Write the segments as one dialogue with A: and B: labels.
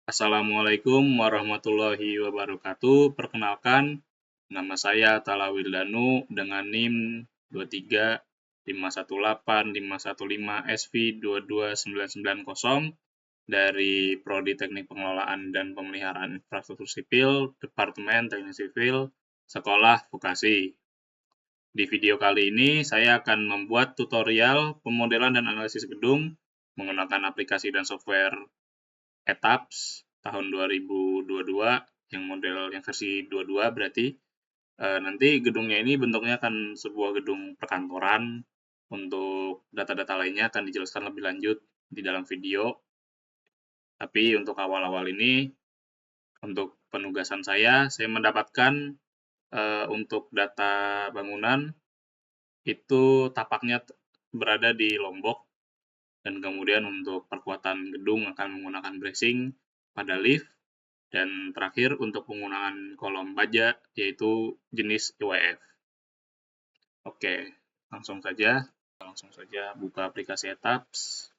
A: Assalamualaikum warahmatullahi wabarakatuh. Perkenalkan, nama saya Tala Wildanu dengan NIM 23518515SV22990 dari Prodi Teknik Pengelolaan dan Pemeliharaan Infrastruktur Sipil, Departemen Teknik Sipil, Sekolah Vokasi. Di video kali ini, saya akan membuat tutorial pemodelan dan analisis gedung menggunakan aplikasi dan software ETAPS tahun 2022 yang versi 22 berarti nanti gedungnya ini bentuknya akan sebuah gedung perkantoran. Untuk data-data lainnya akan dijelaskan lebih lanjut di dalam video. Tapi untuk awal-awal ini, untuk penugasan saya mendapatkan untuk data bangunan itu tapaknya berada di Lombok, dan kemudian untuk perkuatan gedung akan menggunakan bracing pada lift, dan terakhir untuk penggunaan kolom baja yaitu jenis EWF. Oke, langsung saja buka aplikasi ETAPS.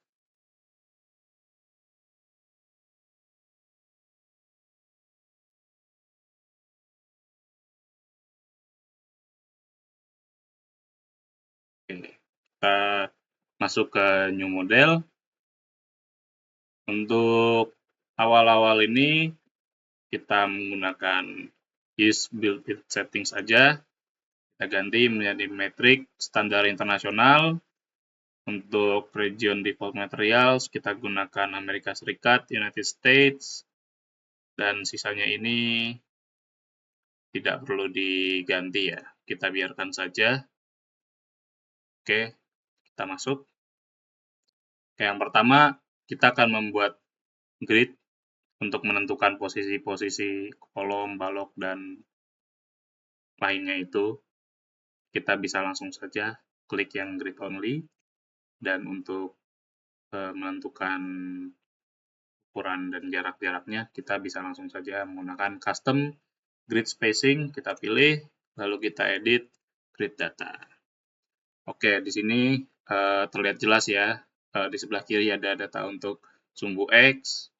A: Oke, kita masuk ke new model. Untuk awal-awal ini kita menggunakan use built-in settings saja. Kita ganti menjadi metrik standar internasional. Untuk region default materials kita gunakan Amerika Serikat, United States, dan sisanya ini tidak perlu diganti ya, kita biarkan saja. Oke, kita masuk. Oke, yang pertama kita akan membuat grid untuk menentukan posisi-posisi kolom, balok, dan lainnya itu. Kita bisa langsung saja klik yang grid only, dan untuk menentukan ukuran dan jarak-jaraknya kita bisa langsung saja menggunakan custom grid spacing. Kita pilih, lalu kita edit grid data. Oke, di sini terlihat jelas ya, di sebelah kiri ada data untuk sumbu X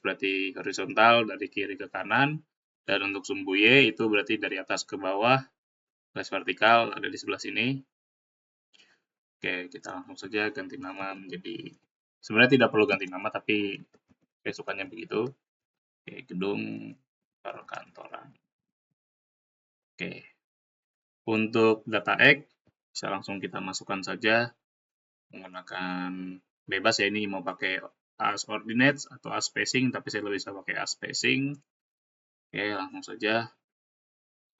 A: berarti horizontal dari kiri ke kanan, dan untuk sumbu Y itu berarti dari atas ke bawah, garis vertikal ada di sebelah sini. Oke, kita langsung saja ganti nama menjadi, sebenarnya tidak perlu ganti nama, tapi saya sukanya begitu. Oke, gedung perkantoran. Oke, untuk data X bisa langsung kita masukkan saja menggunakan bebas ya, ini mau pakai as ordinates atau as spacing, tapi saya lebih bisa pakai as spacing. Oke, langsung saja.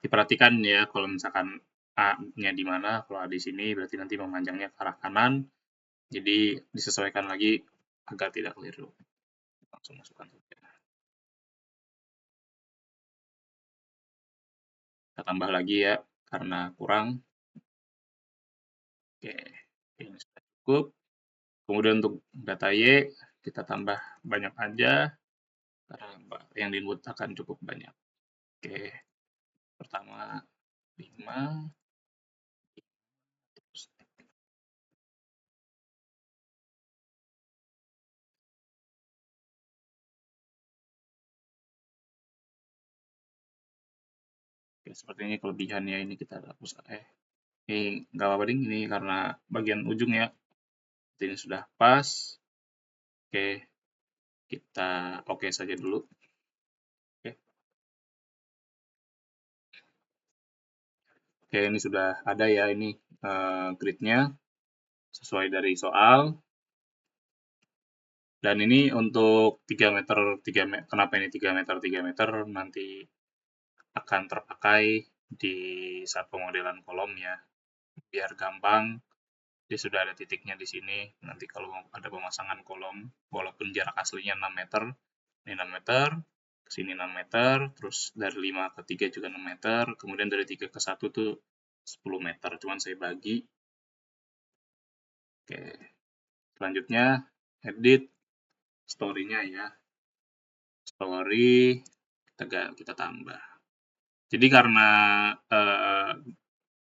A: Diperhatikan ya, kalau misalkan A-nya di mana, kalau A di sini berarti nanti memanjangnya ke arah kanan. Jadi disesuaikan lagi agar tidak keliru. Langsung masukkan saja. Kita tambah lagi ya, karena kurang. Oke, ini sudah cukup. Kemudian untuk data Y, kita tambah banyak aja, karena yang diinput akan cukup banyak. Oke, pertama 5, terus oke, seperti ini kelebihannya, ini kita hapus. Ini nggak apa-apa ding, ini karena bagian ujung ya. Ini sudah pas. Oke, kita oke saja dulu. Oke, oke, ini sudah ada ya, ini gridnya sesuai dari soal. Dan ini untuk 3 meter, kenapa ini 3 meter, 3 meter, nanti akan terpakai di saat pemodelan kolom ya. Biar gampang, dia sudah ada titiknya di sini. Nanti kalau ada pemasangan kolom, walaupun jarak aslinya 6 meter, ini 6 meter, ke sini 6 meter, terus dari 5 ke 3 juga 6 meter, kemudian dari 3 ke 1 tuh 10 meter, cuman saya bagi. Oke, selanjutnya edit story-nya ya. Story kita tambah. Jadi karena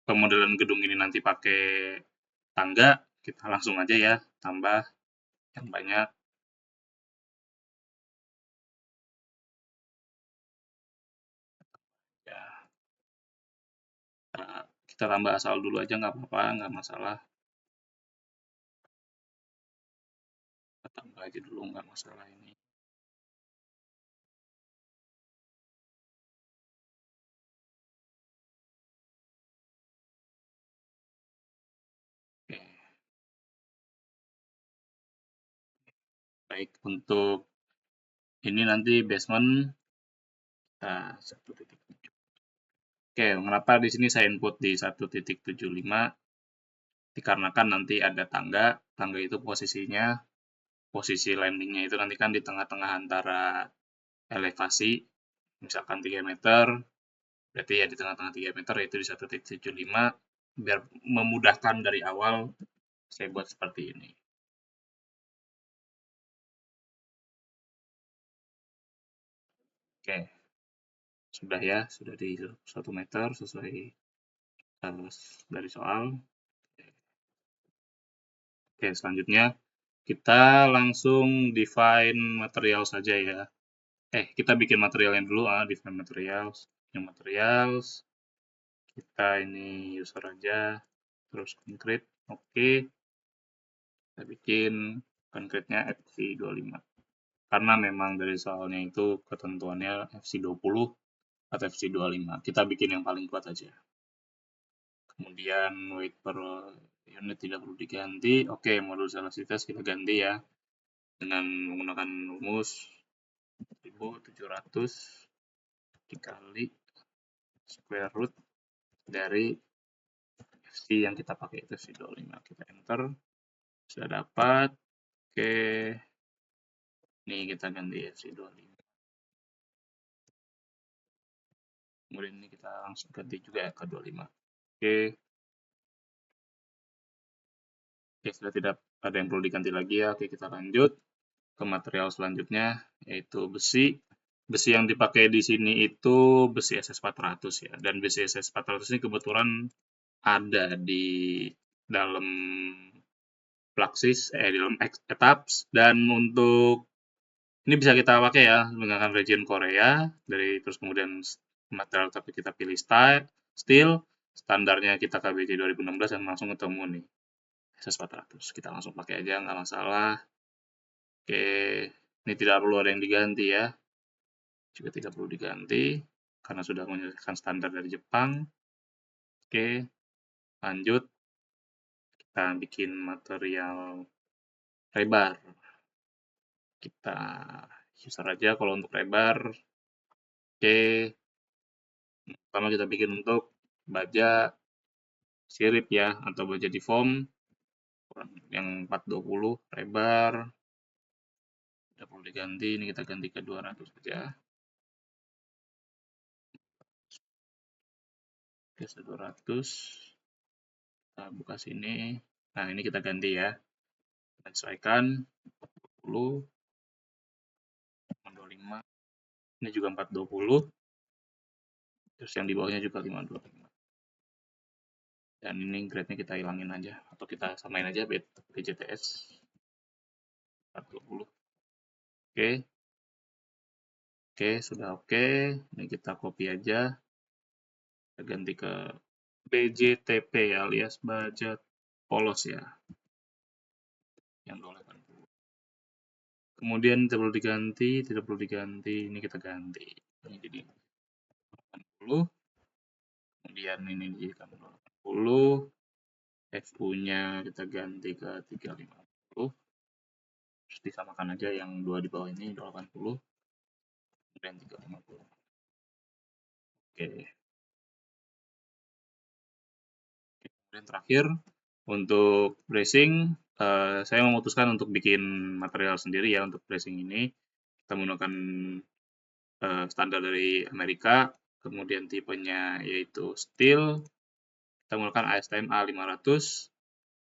A: pemodelan gedung ini nanti pakai tangga, kita langsung aja ya tambah yang banyak. kita tambah asal dulu aja nggak apa-apa, nggak masalah. Kita tambah aja dulu, nggak masalah ini. Oke, baik untuk ini nanti basement kita 1.7. Oke, mengapa di sini saya input di 1.75? Dikarenakan nanti ada tangga, tangga itu posisi landingnya itu nanti kan di tengah-tengah antara elevasi, misalkan 3 meter, berarti ya di tengah-tengah 3 meter yaitu di 1.75, biar memudahkan dari awal saya buat seperti ini. Oke, sudah ya, sudah di 1 meter sesuai dari soal. Oke, selanjutnya kita langsung define material saja ya. Kita bikin materialnya dulu, define materials. Yang materials, kita ini user aja, terus concrete, oke. Kita bikin concrete-nya FC25. Karena memang dari soalnya itu ketentuannya FC20 atau FC25. Kita bikin yang paling kuat aja. Kemudian weight per unit tidak perlu diganti. Oke, modul elastisitas kita ganti ya. Dengan menggunakan rumus 1700 dikali square root dari FC yang kita pakai itu FC25. Kita enter. Sudah dapat. Oke. Ini kita ganti FC25. Kemudian ini kita langsung ganti juga ya ke 25. Oke. Oke, sudah tidak ada yang perlu diganti lagi ya. Oke, kita lanjut ke material selanjutnya, yaitu besi. Besi yang dipakai di sini itu besi SS400 ya. Dan besi SS400 ini kebetulan ada di dalam Fluxys, dalam etaps. Dan untuk ini bisa kita pakai ya menggunakan region Korea, terus kemudian material tapi kita pilih steel, standarnya kita KBJ 2016 dan langsung ketemu nih SS400. Kita langsung pakai aja, nggak masalah. Oke, ini tidak perlu ada yang diganti ya. Juga tidak perlu diganti karena sudah menyelesaikan standar dari Jepang. Oke, lanjut. Kita bikin material rebar. Kita user aja kalau untuk rebar. Oke, pertama kita bikin untuk baja sirip ya, atau baja di foam yang 420 rebar. Tidak perlu diganti, ini kita ganti ke 200 saja. Oke, 200. Kita buka sini. Nah, ini kita ganti ya. Kita sesuaikan 40, 525. Ini juga 420. Terus yang di bawahnya juga 525. Dan ini grade-nya kita hilangin aja. Atau kita samain aja BJTS 420. Oke. Oke, sudah oke. Ini kita copy aja. Kita ganti ke BJTP alias baja polos ya. Yang 280. Kemudian tidak perlu diganti. Ini kita ganti. Ini jadi 80. Kemudian ini dijadikan 280. FU-nya kita ganti ke 350. Terus disamakan aja yang dua di bawah ini 280. Kemudian 350. Oke. Kemudian terakhir untuk bracing, saya memutuskan untuk bikin material sendiri ya untuk bracing ini. Kita menggunakan standar dari Amerika, kemudian tipenya yaitu steel. Kita menggunakan ASTM A500.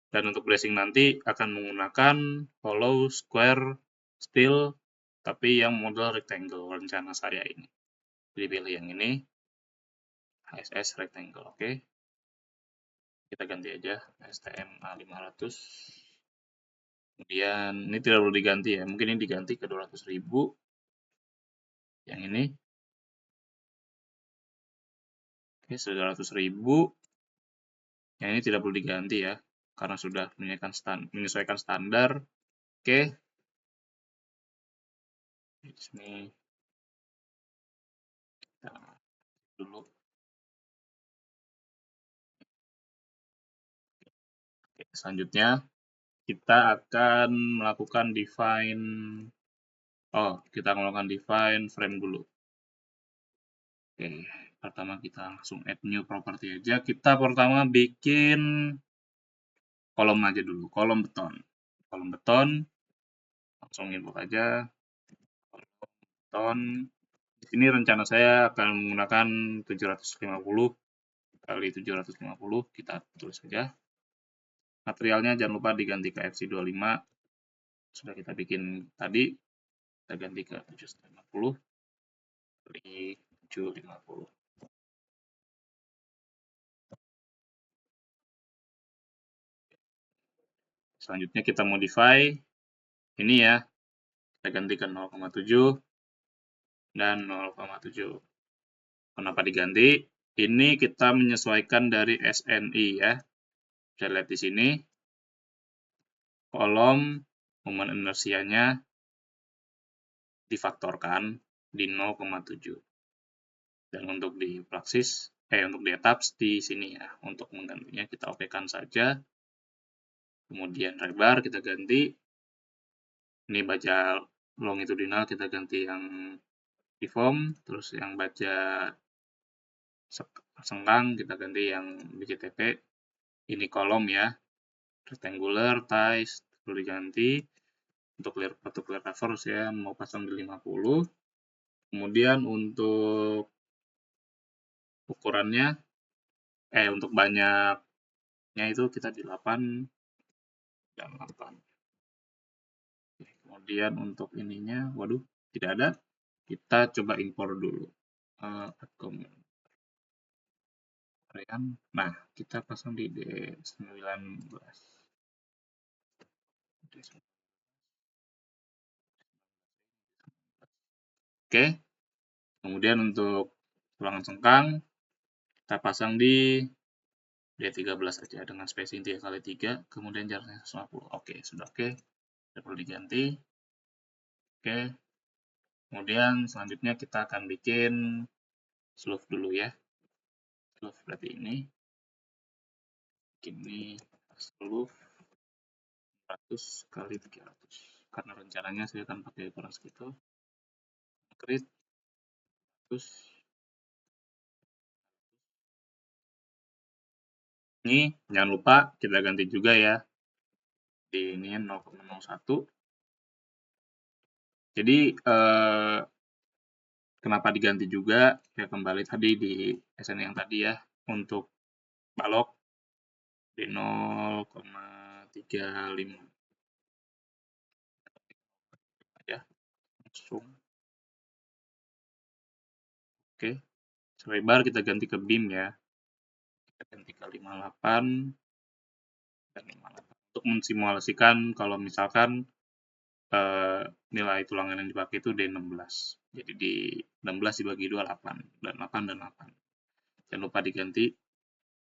A: Dan untuk bracing nanti akan menggunakan hollow square steel, tapi yang model rectangle rencana saya ini. Jadi pilih yang ini, HSS rectangle, oke. Kita ganti aja STM A500. Kemudian ini tidak perlu diganti ya, mungkin ini diganti ke 200.000. Yang ini. Oke, 200.000. Yang ini tidak perlu diganti ya, karena sudah menyesuaikan standar. Oke, di sini kita dulu. Oke, selanjutnya kita akan melakukan kita melakukan define frame dulu. Oke, pertama kita langsung add new property aja. Kita pertama bikin kolom aja dulu, kolom beton. Kolom beton, langsung input aja, kolom beton. Di sini rencana saya akan menggunakan 750 kali 750, kita tulis saja. Materialnya jangan lupa diganti ke FC25, sudah kita bikin tadi, kita ganti ke 750 kali 750. Selanjutnya kita modify, ini ya, kita ganti ke 0,7 dan 0,7. Kenapa diganti? Ini kita menyesuaikan dari SNI ya. Bisa lihat di sini, kolom momen inersianya difaktorkan di 0,7. Dan untuk di praksis, untuk di etaps di sini ya. Untuk menggantinya kita okekan saja. Kemudian lebar kita ganti. Ini baja longitudinal kita ganti yang deform, terus yang baja sengkang kita ganti yang BCTP. Ini kolom ya, rectangular, ties, perlu diganti. Untuk clear cover saya mau pasang di 50. Kemudian untuk ukurannya, untuk banyaknya itu kita di 8 dan 8. Kemudian untuk ininya, waduh, tidak ada. Kita coba impor dulu. Nah, kita pasang di D19. Oke, kemudian untuk tulangan sengkang, kita pasang di D13 aja dengan spacing 3 kali 3, kemudian jaraknya 150. Oke, sudah oke. Tidak perlu diganti. Oke, kemudian selanjutnya kita akan bikin slope dulu ya. Slope berarti ini. Slope 100 kali 300. Karena rencananya saya akan pakai ukuran segitu. Create. Terus ini jangan lupa kita ganti juga ya. Di ini 0,01. Jadi kenapa diganti juga? Ya kembali tadi di SN yang tadi ya, untuk balok di 0,35 ya, langsung. Oke, selebar kita ganti ke beam ya, kita ganti ke 58 dan 58 untuk mensimulasikan kalau misalkan nilai tulangan yang dipakai itu D16. Jadi di 16 dibagi 2, 8. Dan 8 dan 8. Jangan lupa diganti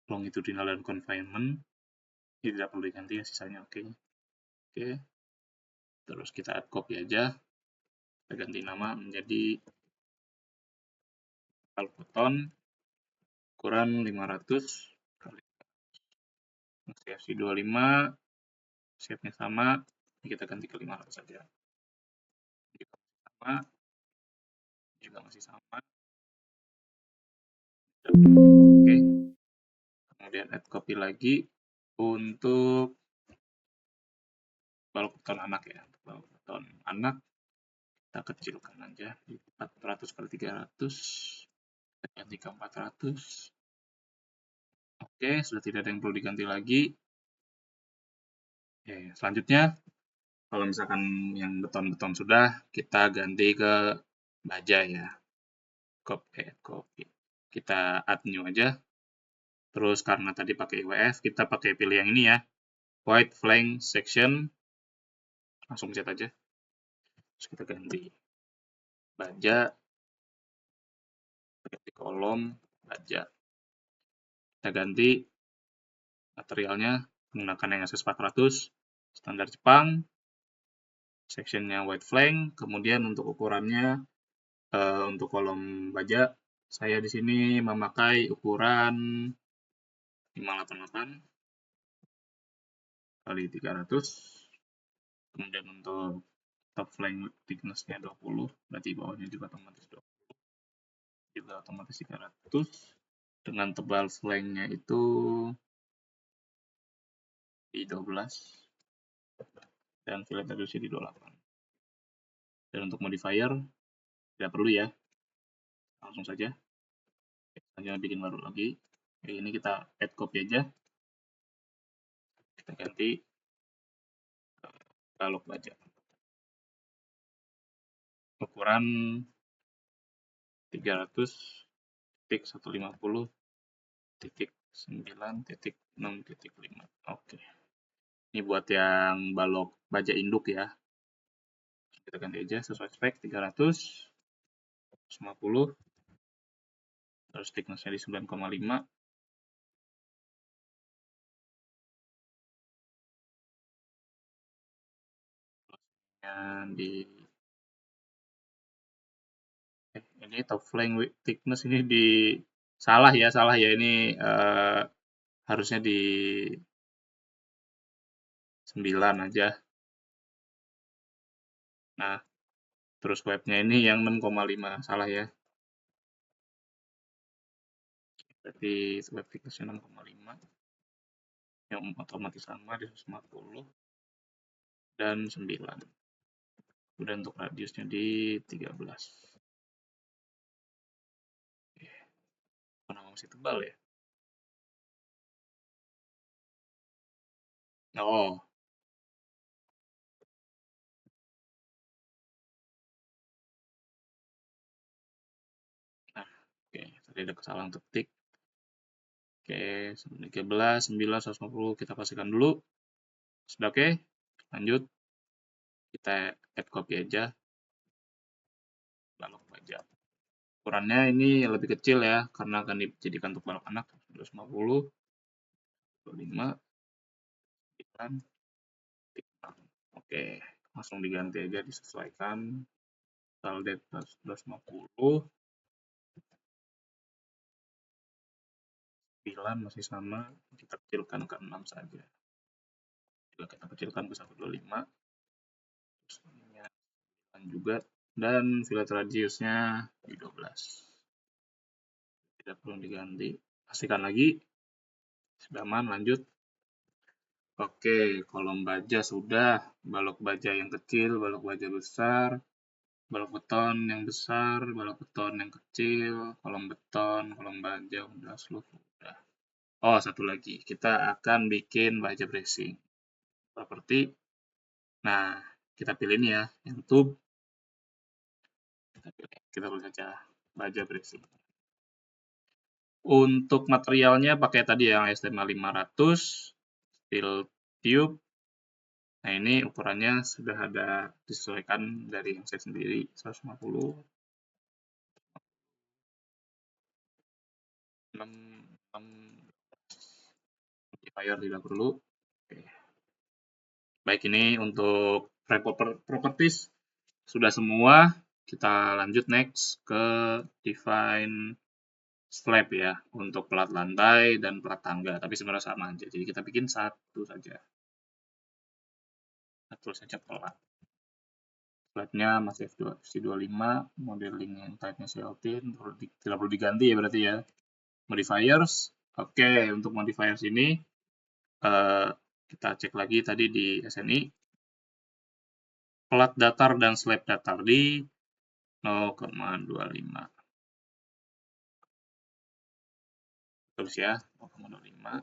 A: longitudinal dan confinement. Ini tidak perlu diganti ya, sisanya oke. Oke. Terus kita add copy aja. Kita ganti nama menjadi beton ukuran 500 kali FC25. Shape-nya sama. Ini kita ganti ke 500 saja. Sama. Juga masih sama. Oke. Kemudian add copy lagi untuk balok beton anak ya. Untuk balok beton anak kita kecilkan aja di 400 kali 300. Kita ganti ke 400. Oke, sudah tidak ada yang perlu diganti lagi. Oke, selanjutnya kalau misalkan yang beton-beton sudah, kita ganti ke baja ya. Copy. Kita add new aja. Terus karena tadi pakai WF, kita pakai pilih yang ini ya. White flank section. Langsung set aja. Terus kita ganti baja. Ganti kolom baja. Kita ganti Materialnya menggunakan yang SS400, standar Jepang, sectionnya white flank, kemudian untuk ukurannya untuk kolom baja saya di sini memakai ukuran 588 kali 300, kemudian untuk top flank thickness-nya 20, berarti bawahnya juga otomatis 20, juga otomatis 300, dengan tebal flanknya itu di 12, dan fillet reduce di 28. Dan untuk modifier, tidak perlu ya, langsung saja. Hanya bikin baru lagi. Kayak ini kita add copy aja. Kita ganti balok baja. Ukuran 300.150.9.6.5. Oke. Ini buat yang balok baja induk ya. Kita ganti aja sesuai spek 300, 150, terus thickness-nya di 9,5. Di ini top flank thickness ini di salah ya ini harusnya di 9 aja. Nah, terus webnya ini yang 6,5 salah ya. Berarti web thickness-nya 6,5 yang otomatis sama di 150 dan 9. Kemudian untuk radiusnya di 13. Kenapa masih tebal ya? Oh, nah, oke. Tadi ada kesalahan ketik. Oke, 13, 9, 150 kita pastikan dulu. Sudah oke? Lanjut. Kita add copy aja. Balok baja. Ukurannya ini lebih kecil ya, karena akan dijadikan untuk balok anak. 250, 25, 9, 3. Oke, langsung diganti aja, disesuaikan. Saldet 250, 9 masih sama, kita kecilkan ke 6 saja. Juga kita kecilkan ke 125, terus ininya juga, dan fillet radiusnya di 12. Tidak perlu diganti. Pastikan lagi, sudah aman, lanjut. Oke, kolom baja sudah, balok baja yang kecil, balok baja besar, balok beton yang besar, balok beton yang kecil, kolom beton, kolom baja udah seluruh udah. Oh, satu lagi, kita akan bikin baja bracing. Properti. Nah, kita pilih ini ya, yang tube. Kita pilih saja baja bracing. Untuk materialnya pakai tadi yang STM 500, steel tube. Nah, ini ukurannya sudah ada disesuaikan dari yang saya sendiri, 150, 6, 6, modifier tidak perlu. Oke. Baik, ini untuk properties sudah semua. Kita lanjut next ke define slab ya, untuk plat lantai dan plat tangga, tapi sebenarnya sama aja. Jadi kita bikin satu saja. Satu saja plat. Platnya masih FC25, modeling yang type-nya CLT, tidak perlu diganti ya berarti ya. Modifiers, oke, untuk modifiers ini kita cek lagi tadi di SNI. Plat datar dan slab datar di 0,25. Terus ya, 0,25.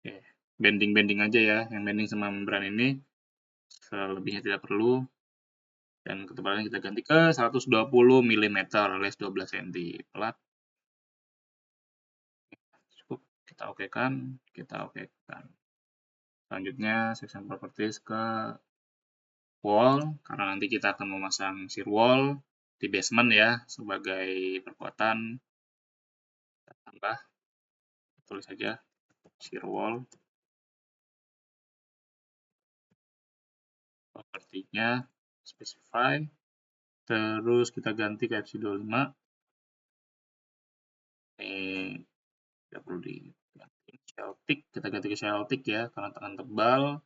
A: Oke, bending-bending aja ya, yang bending sama membran ini. Selebihnya tidak perlu. Dan ketebalannya kita ganti ke 120 mm alias 12 cm. Plat. Cukup, kita okekan, kita okekan. Selanjutnya section properties ke wall, karena nanti kita akan memasang shear wall di basement ya, sebagai perkuatan. Kita tambah, tulis saja shear wall. Propertinya, specify, terus kita ganti ke FC25. Ini tidak perlu diganti Celtic, kita ganti ke Celtic ya, karena tangan tebal.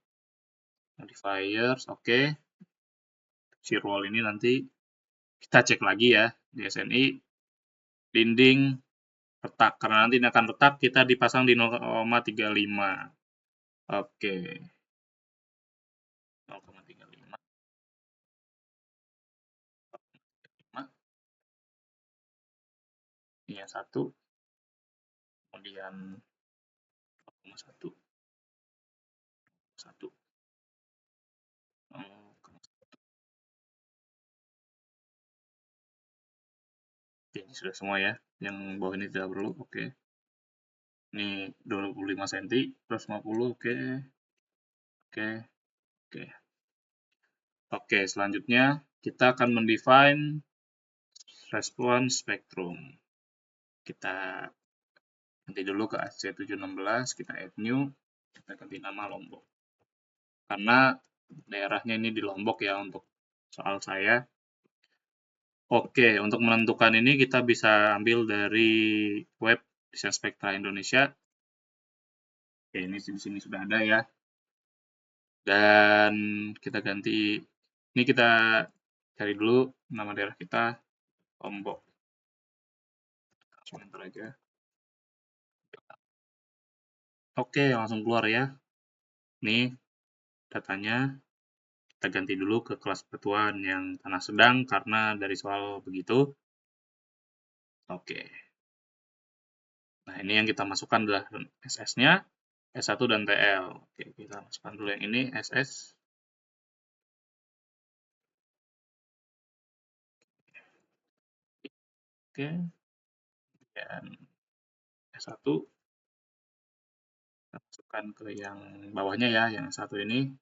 A: Modifiers, oke. Shear wall ini nanti kita cek lagi ya di SNI, dinding, retak, karena nanti ini akan retak, kita dipasang di 0,35. Oke, 0,35. Ini yang satu, kemudian 0,1, 1. Oke, ini sudah semua ya. Yang bawah ini tidak perlu, oke. Ini 25 cm, 150, oke. Oke, oke. Oke, selanjutnya kita akan mendefine response spectrum. Kita ganti dulu ke AC716, kita add new, kita ganti nama Lombok. Karena daerahnya ini di Lombok ya untuk soal saya. Oke, untuk menentukan ini kita bisa ambil dari web Desain Spektra Indonesia. Oke, ini di sini sudah ada ya. Dan kita ganti, ini kita cari dulu nama daerah kita, Lombok. Langsung enter aja. Oke, langsung keluar ya. Nih datanya. Kita ganti dulu ke kelas batuan yang tanah sedang karena dari soal begitu. Oke. Nah, ini yang kita masukkan adalah SS-nya, S1 dan TL. Oke, kita masukkan dulu yang ini, SS. Oke. Dan S1. Kita masukkan ke yang bawahnya ya, yang satu ini.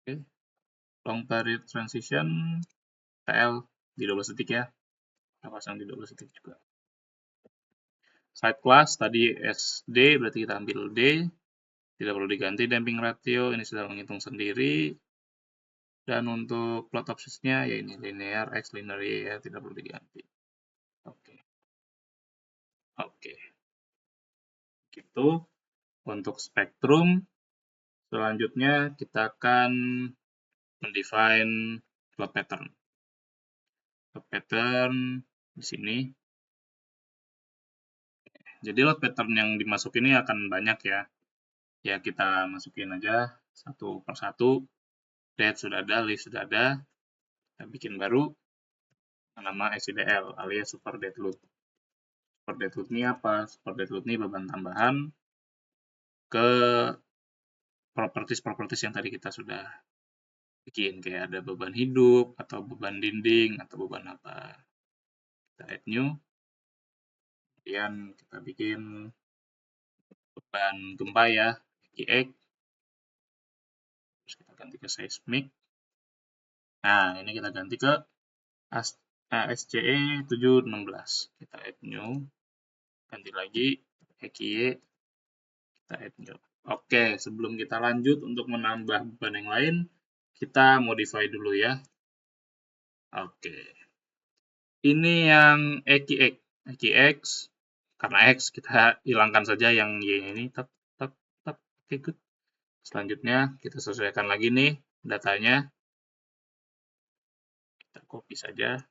A: Oke. Long period transition, TL di 12 detik ya. Kita pasang di 12 detik juga. Side class tadi SD, berarti kita ambil D. Tidak perlu diganti damping ratio, ini sudah menghitung sendiri. Dan untuk plot options-nya ya ini linear X, linear Y ya, tidak perlu diganti. Oke. Oke. Gitu. Untuk spektrum, selanjutnya kita akan mendefine load pattern. Load pattern di sini. Jadi load pattern yang dimasukin ini akan banyak ya. Ya kita masukin aja satu per satu. Dead sudah ada, lift sudah ada. Kita bikin baru nama SIDL alias super dead load. Super dead load ini apa? Super dead load ini beban tambahan ke properties yang tadi kita sudah bikin, kayak ada beban hidup, atau beban dinding, atau beban apa. Kita add new, kemudian kita bikin beban gempa ya, EQX, terus kita ganti ke seismic. Nah, ini kita ganti ke ASCE 716. Kita add new, ganti lagi, EQY, kita add new. Oke, sebelum kita lanjut untuk menambah beban yang lain, kita modify dulu ya. Oke. Ini yang EQX. EQX, karena X kita hilangkan saja yang Y ini. Oke, good. Selanjutnya kita sesuaikan lagi nih datanya. Kita copy saja.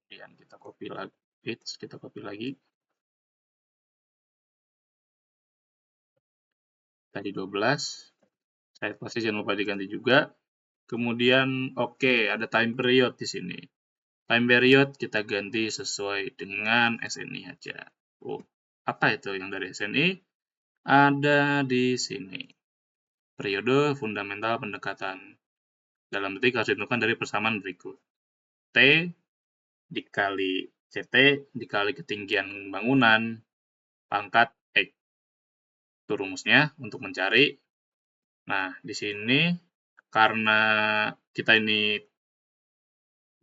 A: Kemudian kita copy lagi. Kita copy lagi. Tadi 12. Saya pasti jangan lupa diganti juga. Kemudian oke, ada time period di sini. Time period kita ganti sesuai dengan SNI aja. Oh, apa itu yang dari SNI? Ada di sini. Periode fundamental pendekatan. Dalam detik harus ditentukan dari persamaan berikut. T dikali CT dikali ketinggian bangunan pangkat X. Itu rumusnya untuk mencari Nah, di sini karena kita ini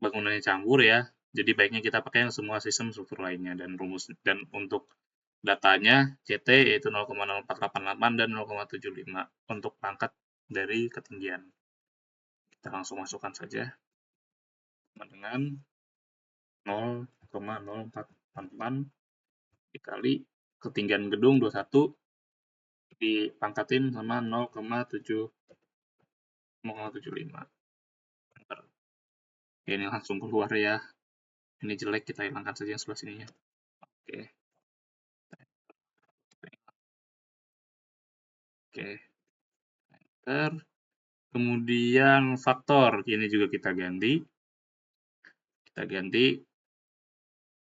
A: bangunannya campur ya, jadi baiknya kita pakai yang semua sistem struktur lainnya dan rumus dan untuk datanya CT yaitu 0,0488 dan 0,75 untuk pangkat dari ketinggian. Kita langsung masukkan saja sama dengan 0,0488 dikali ketinggian gedung 21 dipangkatin sama 0,75. Enter. Oke, ini langsung keluar ya. Ini jelek, kita hilangkan saja yang sebelah sininya. Oke. Oke. Enter. Kemudian faktor, ini juga kita ganti. Kita ganti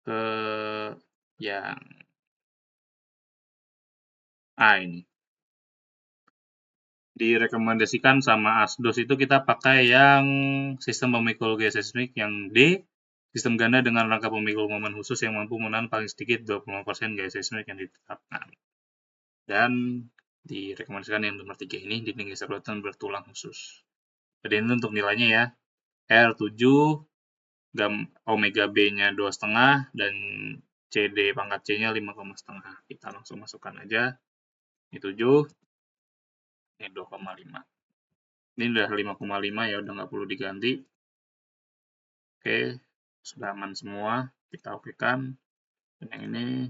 A: ke yang ini. Direkomendasikan sama ASDOS itu kita pakai yang sistem pemikul gaya seismik yang D, sistem ganda dengan rangka pemikul momen khusus yang mampu menahan paling sedikit 25% gaya seismik yang ditetapkan. Dan direkomendasikan yang nomor 3 ini dinding geser rotan bertulang khusus. Jadi ini untuk nilainya ya. R7, omega B-nya 2,5 dan CD pangkat C-nya 5,5. Kita langsung masukkan aja. Ini 7, ini 2,5. Ini udah 5,5 ya, udah nggak perlu diganti. Oke, sudah aman semua. Kita okekan. Dan yang ini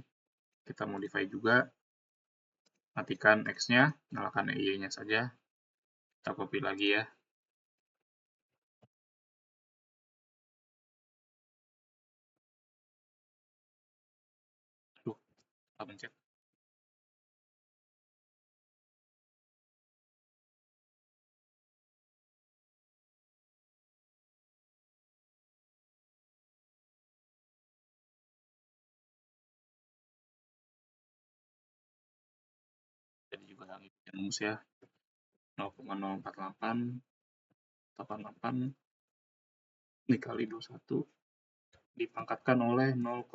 A: kita modify juga. Matikan X-nya, nyalakan Y-nya saja. Kita copy lagi ya. Aduh, apa pencet? Jadi juga ngikutin rumus ya. 0,04888 dikali 21 dipangkatkan oleh 0,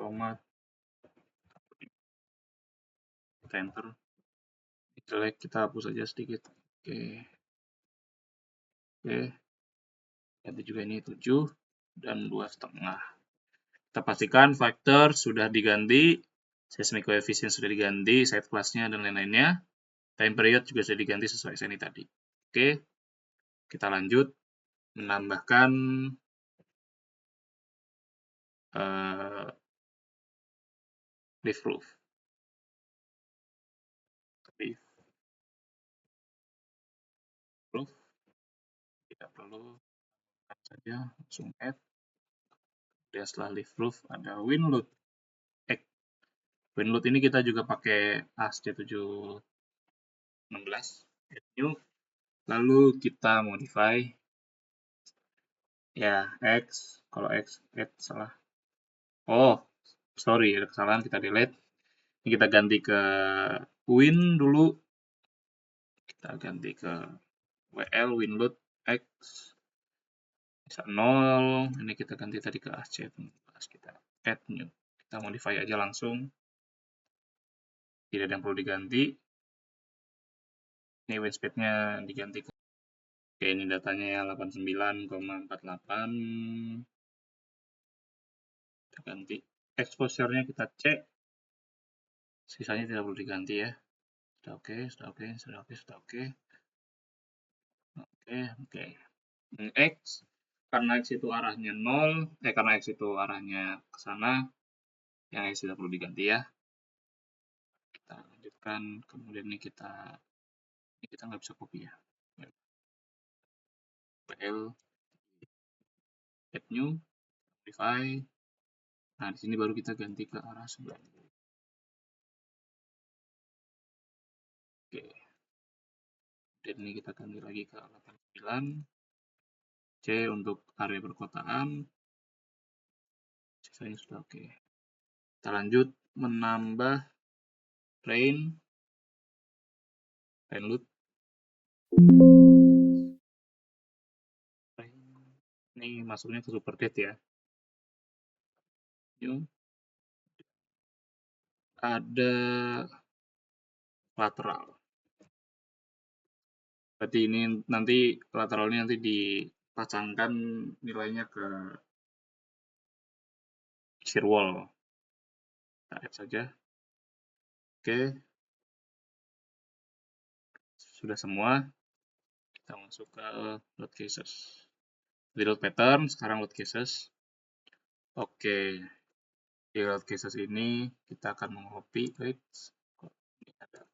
A: kita enter. Jelek, kita hapus saja sedikit. Oke. Oke. Ganti juga ini 7 dan 2,5. Kita pastikan factor sudah diganti, seismic coefficient sudah diganti, site class-nya dan lain-lainnya. Time period juga sudah diganti sesuai sini tadi. Oke. Kita lanjut menambahkan leaf roof. Leaf roof tidak perlu saja langsung add. Dan setelah leaf roof ada wind load. Wind load ini kita juga pakai ASC716 new. Lalu kita modify ya X, kalau X add salah. Oh, sorry, ada kesalahan, kita delete. Ini kita ganti ke win dulu. Kita ganti ke WL winload X bisa 0. Ini kita ganti tadi ke AC. Kita add new. Kita modify aja langsung. Tidak ada yang perlu diganti. Ini wind speed-nya diganti ke. Oke, ini datanya ya 89,48. Kita ganti. Exposure-nya kita cek. Sisanya tidak perlu diganti ya. Sudah oke, sudah oke, sudah oke, sudah oke. Oke, oke. X, karena X itu arahnya 0, karena X itu arahnya ke sana, yang X tidak perlu diganti ya. Kita lanjutkan, kemudian ini kita nggak bisa copy ya. PL, add new, modify. Nah, di sini baru kita ganti ke arah sebelah. Oke. Dan ini kita ganti lagi ke 89. C untuk area perkotaan. Sisanya sudah oke. Kita lanjut menambah rain load. Ini masuknya ke SuperDate ya. New. Ada lateral. Berarti ini nanti lateralnya nanti dipasangkan nilainya ke shear wall. Kita add saja. Oke, sudah semua. Kita masuk ke load cases. Di load pattern, sekarang load cases. Oke, di load cases ini kita akan mengcopy. Ini ada.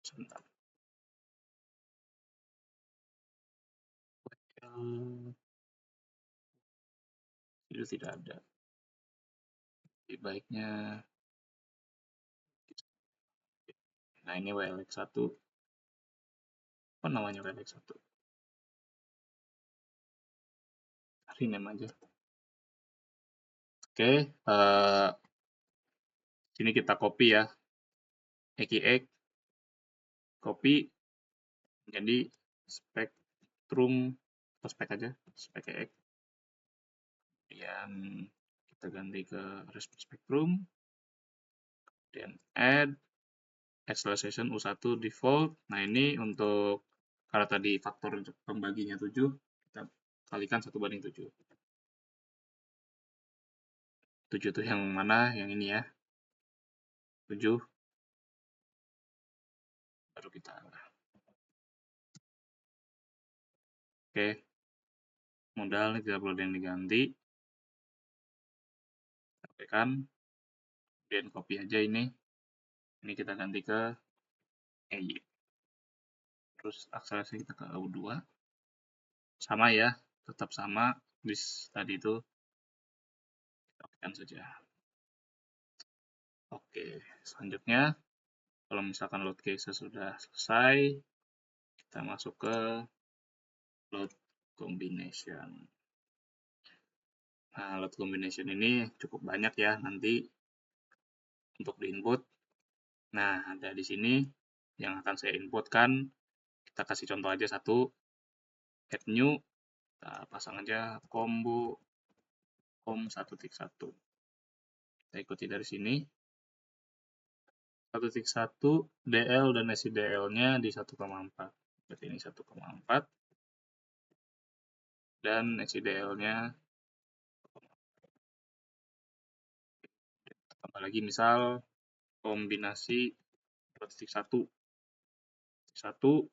A: Sebentar. Itu tidak ada. Lebih baiknya, nah ini WLX1. Apa namanya WLX1? Rename aja. Oke, sini kita copy ya. EQX, copy, jadi spektrum, atau spek aja, spek EX. Kemudian kita ganti ke response spectrum, kemudian add, acceleration U1 default. Nah ini untuk, karena tadi faktor untuk pembaginya 7, kita kalikan 1/7. 7 itu yang mana? Yang ini ya. 7. Baru kita. Oke. Modal ini tidak perlu yang diganti. Sampaikan. Kemudian copy aja ini. Ini kita ganti ke EY. Terus akselerasi kita ke U2. Sama ya. Tetap sama. Tadi itu. Kita saja. Oke. Selanjutnya. Kalau misalkan load case sudah selesai. Kita masuk ke load combination. Nah, load combination ini cukup banyak ya nanti untuk di input. Nah, ada di sini yang akan saya inputkan. Kita kasih contoh aja satu. Add new. Kita pasang aja combo com 1.1. Kita ikuti dari sini. 1.1 DL dan SIDL-nya di 1,4. Berarti ini 1,4. Dan SIDL-nya tambah lagi misal kombinasi 1.1. 1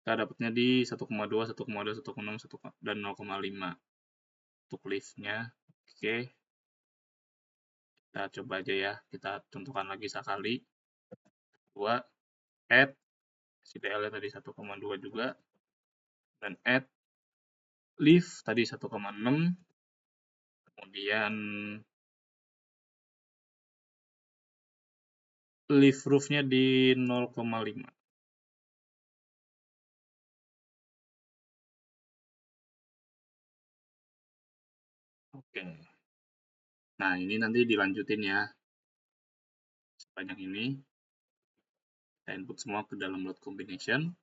A: kita dapatnya di 1,2, 1,2, 1,6, 1, dan 0,5 untuk lift-nya. Oke, kita coba aja ya, kita tentukan lagi sekali. 2, add, CTL-nya tadi 1,2 juga, dan add, lift tadi 1,6, kemudian lift roof-nya di 0,5. Oke. Nah, ini nanti dilanjutin ya. Sepanjang ini. Kita input semua ke dalam load combination.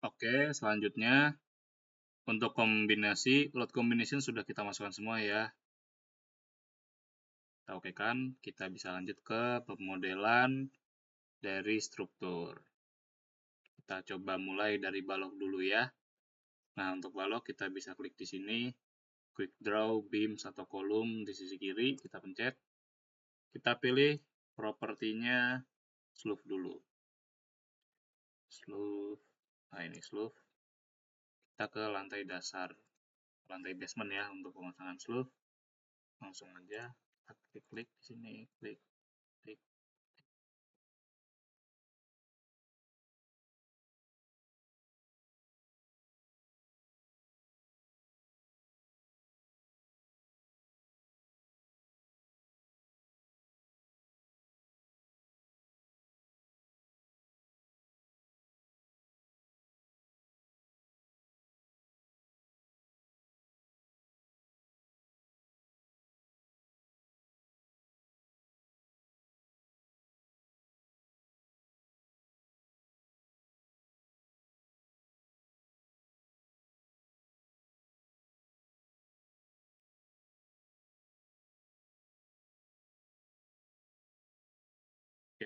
A: Oke, selanjutnya untuk kombinasi, load combination sudah kita masukkan semua ya. Kita oke kan, kita bisa lanjut ke pemodelan dari struktur. Kita coba mulai dari balok dulu ya. Nah, untuk balok kita bisa klik di sini, quick draw, beams, atau kolom di sisi kiri, kita pencet. Kita pilih propertinya slope dulu. Slope, nah ini slope. Kita ke lantai dasar, lantai basement ya untuk pemasangan slope. Langsung aja, kita klik di sini, klik.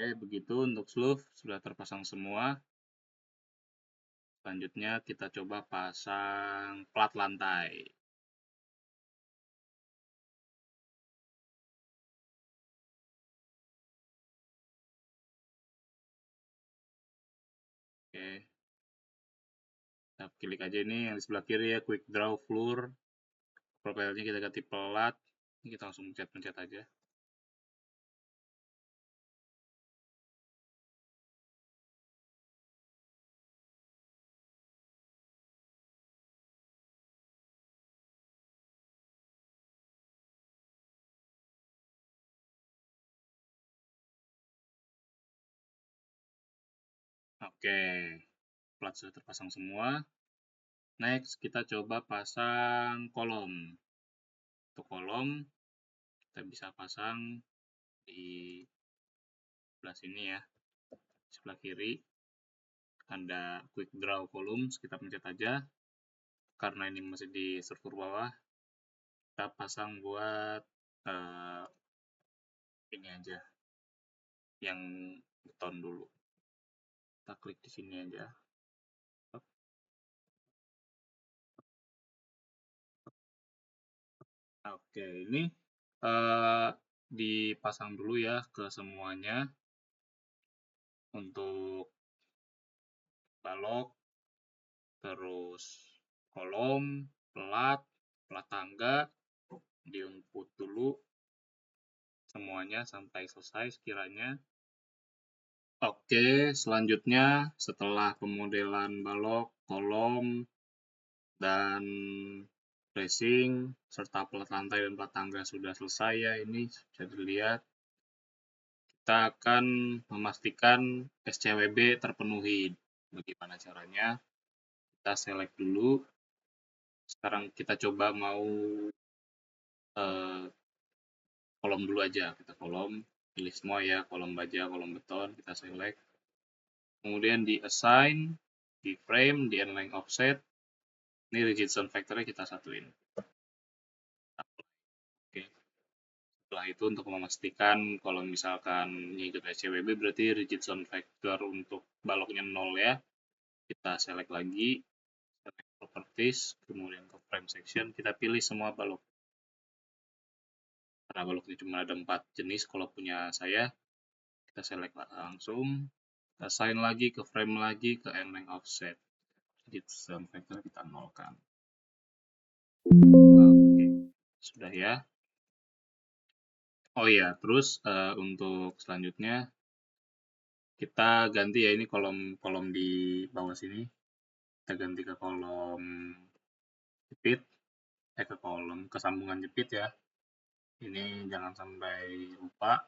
A: Oke, begitu untuk sleeve sudah terpasang semua. Selanjutnya kita coba pasang plat lantai. Oke, kita klik aja ini yang di sebelah kiri ya, quick draw floor. Profilnya kita ganti plat. Ini kita langsung pencet-pencet aja. Oke, plat sudah terpasang semua. Next, kita coba pasang kolom. Untuk kolom, kita bisa pasang di sebelah sini ya. Sebelah kiri, ada quick draw columns, kita pencet aja. Karena ini masih di struktur bawah, kita pasang buat ini aja, yang beton dulu. Kita klik di sini aja. Oke, ini dipasang dulu ya ke semuanya untuk balok, terus kolom, plat tangga, di-input dulu semuanya sampai selesai sekiranya. Oke, selanjutnya setelah pemodelan balok, kolom, dan bracing, serta plat lantai dan plat tangga sudah selesai ya, ini bisa dilihat. Kita akan memastikan SCWB terpenuhi. Bagaimana caranya? Kita select dulu. Sekarang kita coba mau kolom dulu aja. Kita kolom, pilih semua ya, kolom baja, kolom beton, kita select. Kemudian di assign, di frame, di align offset. Ini rigid zone factor-nya kita satuin. Oke. Setelah itu untuk memastikan kalau misalkan ngikut SCWB berarti rigid zone factor untuk baloknya 0 ya. Kita select lagi, select properties, kemudian ke frame section, kita pilih semua balok. Karena baloknya cuma ada 4 jenis, kalau punya saya, kita select langsung, kita assign lagi, ke frame lagi, ke align offset. Rigid zone factor kita nolkan. Oke, sudah ya. Oh iya, terus untuk selanjutnya kita ganti ya, ini kolom di bawah sini. Kita ganti ke kolom jepit, ke sambungan jepit ya. Ini jangan sampai lupa.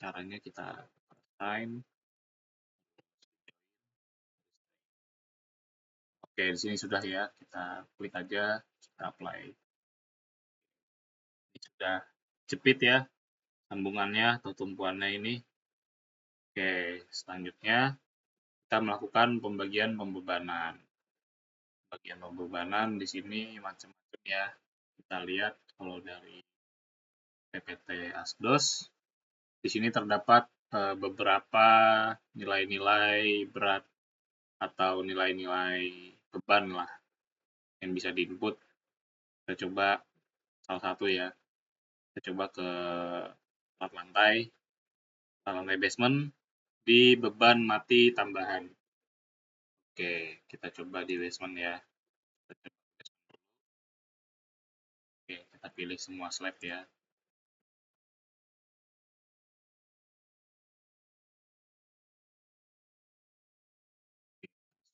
A: Caranya kita assign. Oke, di sini sudah ya. Kita klik aja, kita apply. Ini sudah jepit ya, sambungannya atau tumpuannya ini. Oke, selanjutnya kita melakukan pembagian pembebanan. Bagian pembebanan di sini macam-macam ya. Kita lihat kalau dari PPT Asdos, di sini terdapat beberapa nilai-nilai berat atau nilai-nilai beban lah yang bisa diinput. Kita coba salah satu ya. Kita coba ke plat lantai basement di beban mati tambahan. Oke, kita coba di basement ya. Oke, kita pilih semua slab ya.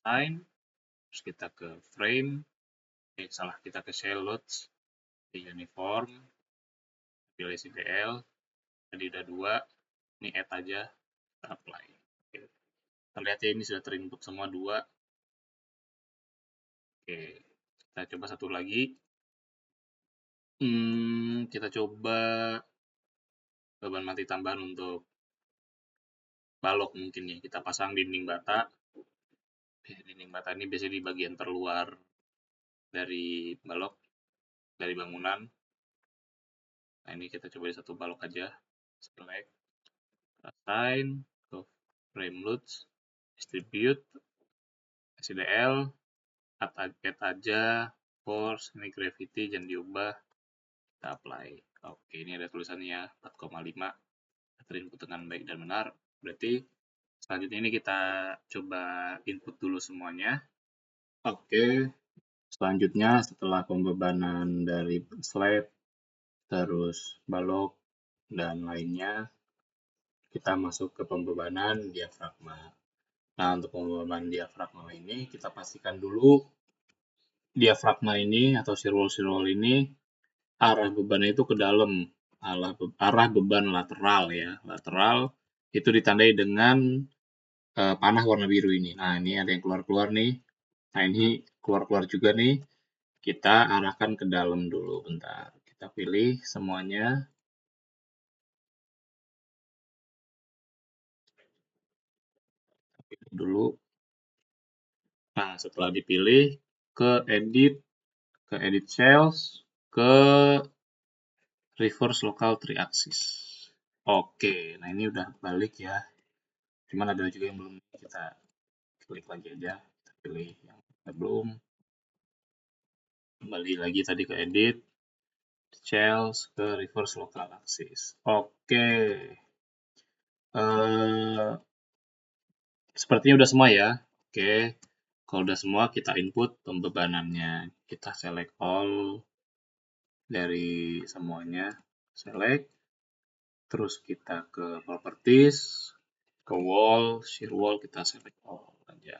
A: Assign, terus kita ke frame, kita ke shell loads, di uniform, pilih CPL, tadi udah 2, ini add aja, kita apply. Oke. Terlihat ya ini sudah terinput semua 2. Oke, kita coba satu lagi. Kita coba beban mati tambahan untuk balok mungkin ya. Kita pasang dinding bata. Dinding bata ini biasanya di bagian terluar dari balok, dari bangunan. Nah, ini kita coba di satu balok aja. Select, assign, ke frame loads, distribute, SDL, add aja, force, ini gravity, jangan diubah, kita apply. Oke, ini ada tulisannya 4,5, terinput dengan baik dan benar. Berarti selanjutnya ini kita coba input dulu semuanya. Oke, selanjutnya setelah pembebanan dari slab, terus balok, dan lainnya, kita masuk ke pembebanan diafragma. Nah, untuk pembebanan diafragma ini, kita pastikan dulu diafragma ini atau serwol ini arah bebannya itu ke dalam, arah beban lateral ya. Lateral itu ditandai dengan panah warna biru ini. Nah, ini ada yang keluar-keluar nih. Nah, ini keluar-keluar juga nih. Kita arahkan ke dalam dulu, bentar. Kita pilih semuanya. Pilih dulu. Nah, setelah dipilih, ke edit cells, ke reverse local 3 axis. Oke, nah ini udah balik ya. Cuman ada juga yang belum, kita klik lagi aja. Kita pilih yang belum. Kembali lagi tadi ke edit, cells, ke reverse local axis. Oke. Sepertinya udah semua ya. Oke. Kalau udah semua, kita input pembebanannya. Kita select all dari semuanya. Select. Terus kita ke properties, ke wall, shear wall, kita select all aja.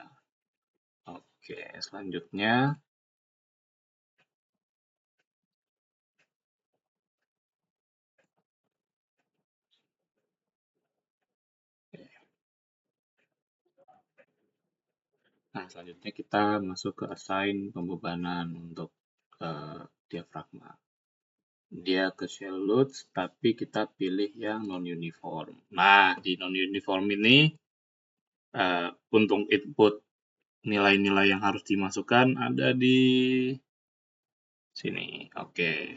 A: Oke, selanjutnya selanjutnya kita masuk ke assign pembebanan untuk diafragma. Dia ke shell loads, tapi kita pilih yang non-uniform. Nah, di non-uniform ini untuk input nilai-nilai yang harus dimasukkan ada di sini. Oke.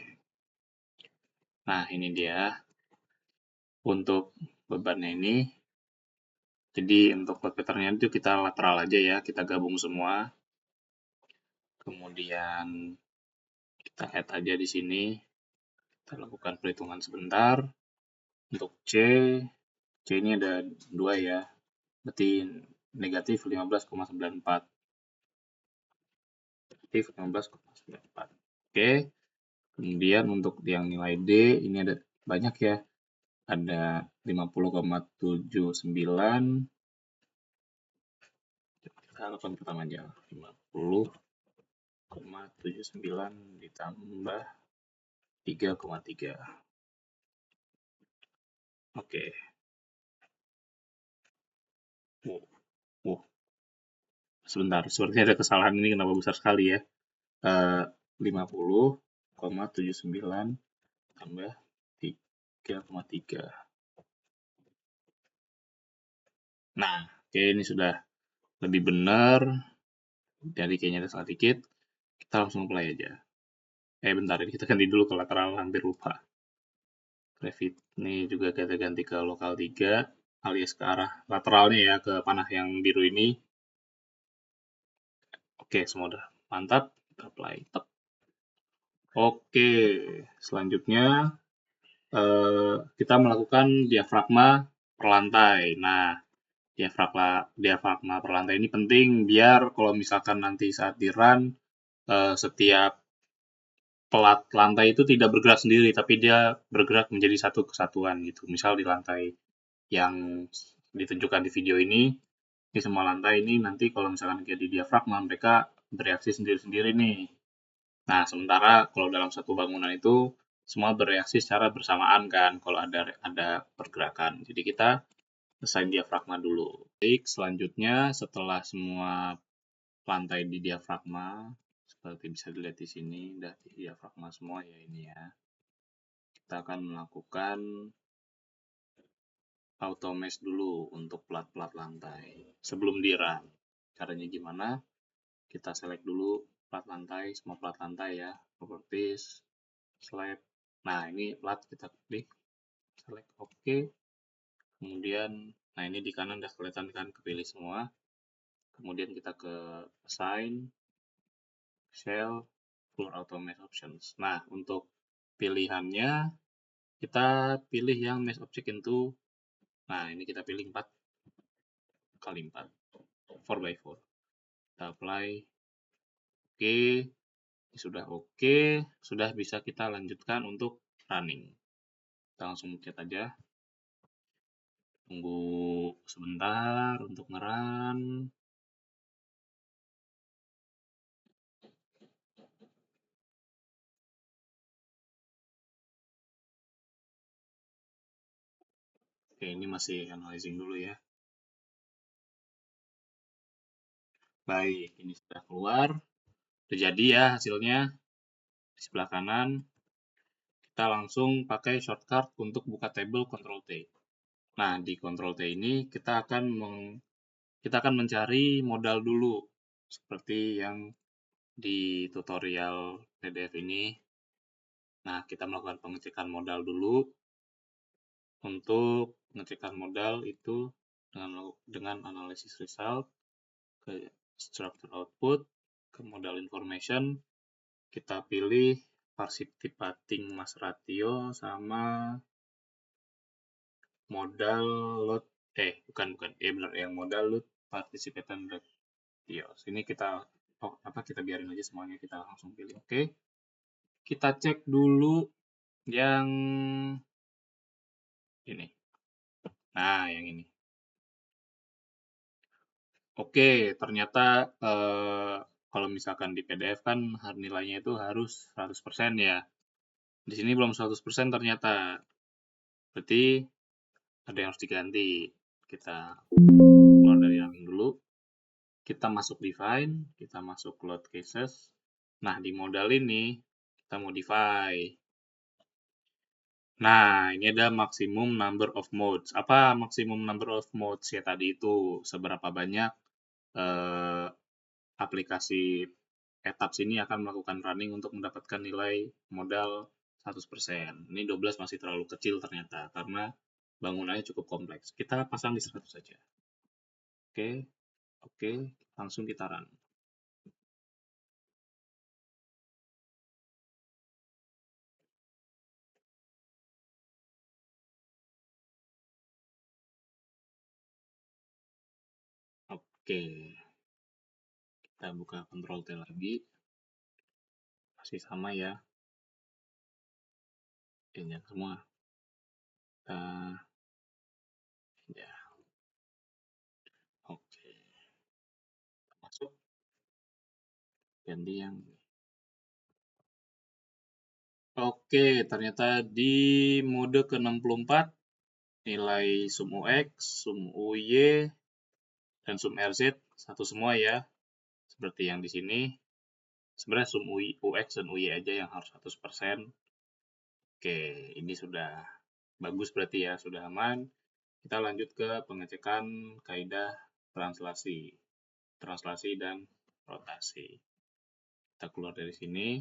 A: Nah, ini dia. Untuk bebannya ini, jadi untuk load pattern-nya itu kita lateral aja ya, kita gabung semua. Kemudian kita add aja di sini. Kita lakukan perhitungan sebentar. Untuk C ini ada 2 ya. Berarti negatif 15,94. Negatif 15,94. Oke. Kemudian untuk yang nilai D ini ada banyak ya. Ada 50,79. Kita lakukan pertama aja. 50,79 ditambah 3,3. Oke. Sebentar, sepertinya ada kesalahan ini kenapa besar sekali ya. 50,79 tambah 3,3. Nah, oke, ini sudah lebih benar. Jadi kayaknya ada salah dikit. Kita langsung play aja. Bentar, ini kita ganti dulu ke lateral, hampir lupa. Gravit ini juga kita ganti ke lokal 3, alias ke arah lateralnya ya, ke panah yang biru ini. Oke, semua udah mantap. Kita apply. Oke, selanjutnya kita melakukan diafragma per lantai. Nah, diafragma per lantai ini penting biar kalau misalkan nanti saat di run, setiap pelat lantai itu tidak bergerak sendiri, tapi dia bergerak menjadi satu kesatuan gitu. Misal di lantai yang ditunjukkan di video ini, di semua lantai ini nanti kalau misalkan jadi diafragma, mereka bereaksi sendiri-sendiri nih. Nah, sementara kalau dalam satu bangunan itu semua bereaksi secara bersamaan kan kalau ada pergerakan. Jadi kita assign diafragma dulu. Baik, selanjutnya setelah semua lantai di diafragma seperti bisa dilihat di sini udah di diafragma semua ya ini ya. Kita akan melakukan auto mesh dulu untuk plat-plat lantai sebelum di run. Caranya gimana? Kita select dulu plat lantai, semua plat lantai ya, properties, slab, Nah, ini plat kita klik, select OK. Kemudian, nah ini di kanan udah kelihatan kan kepilih semua. Kemudian kita ke assign, shell, full auto mesh options. Nah, untuk pilihannya kita pilih yang mesh object into. Nah, ini kita pilih 4 kali 4, 4x4. Kita apply, oke, sudah oke, sudah bisa kita lanjutkan untuk running. Kita langsung chat aja, tunggu sebentar untuk ngerun. Oke, ini masih analyzing dulu ya. Baik, ini sudah keluar. Sudah jadi ya hasilnya. Di sebelah kanan, kita langsung pakai shortcut untuk buka table Ctrl T. Nah, di Ctrl T ini kita akan mencari modal dulu, seperti yang di tutorial PDF ini. Nah, kita melakukan pengecekan modal dulu. Untuk pengecekan modal itu dengan analisis result, ke structure output, ke modal information, kita pilih participating mass ratio sama modal load, bukan, benar, yang modal load participation ratio. Sini kita kita biarin aja semuanya, kita langsung pilih oke. Kita cek dulu yang ini. Nah, yang ini. Oke, ternyata kalau misalkan di PDF kan nilainya itu harus 100% ya. Di sini belum 100% ternyata. Berarti ada yang harus diganti. Kita keluar dari running dulu. Kita masuk define, kita masuk load cases. Nah, di modal ini kita modify. Nah, ini ada maximum number of modes. Apa maximum number of modes ya tadi itu? Seberapa banyak aplikasi etaps ini akan melakukan running untuk mendapatkan nilai modal 100%. Ini 12 masih terlalu kecil ternyata, karena bangunannya cukup kompleks. Kita pasang di 100 saja. Oke, langsung kita run. Oke, kita buka Ctrl T lagi. Masih sama ya. Ini semua. Ya, oke. Masuk. Ganti yang ini. Oke, ternyata di mode ke-64 nilai sum UX, sum UY, dan sum RZ satu semua ya. Seperti yang di sini. Sebenarnya sum UX dan UY aja yang harus 100%. Oke, ini sudah bagus berarti ya, sudah aman. Kita lanjut ke pengecekan kaidah translasi dan rotasi. Kita keluar dari sini,